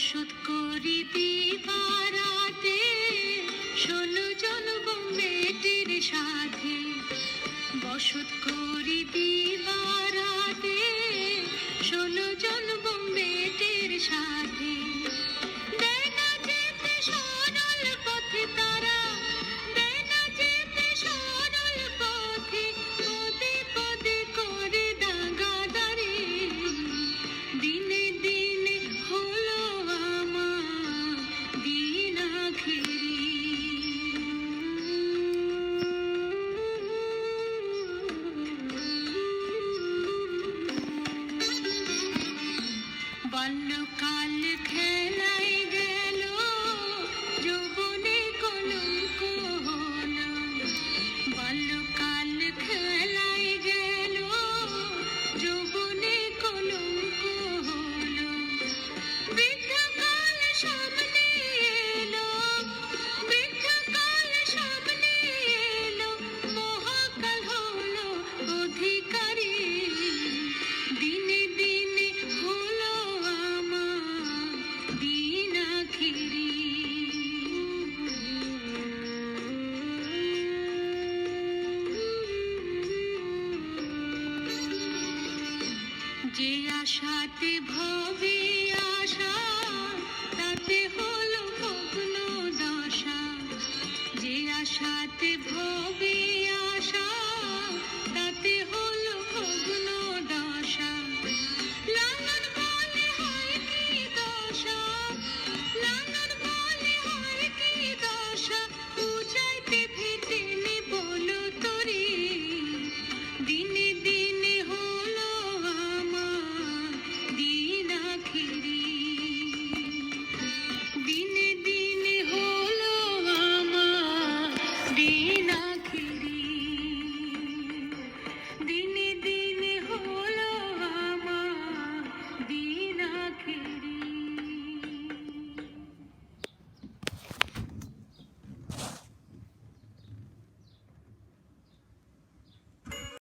বসত করি দিবারাতে 16 জন মেয়েটির সাথে। বসত করি দিবারাতে 16 জন মেয়েটির সাথে। দেয় না যেতে সরল পথে তারা, দেয় না যেতে সরল পথে। পদে পদে করে দাগাদারি, দিনে দিনে হলো আমার দিন আখেরি। বাল্যকাল খেলাই গেল, যৌবনে কলঙ্ক হলো। বাল্যকাল খেলাই গেল, যৌবনে কলঙ্ক হলো। বৃদ্ধকাল সামনে এলো, বৃদ্ধকাল সামনে এলো। মহাকাল হলো অধিকারী, দিনে দিনে হলো আমার দিন আখেরি। যে আশাতে ভবে আশা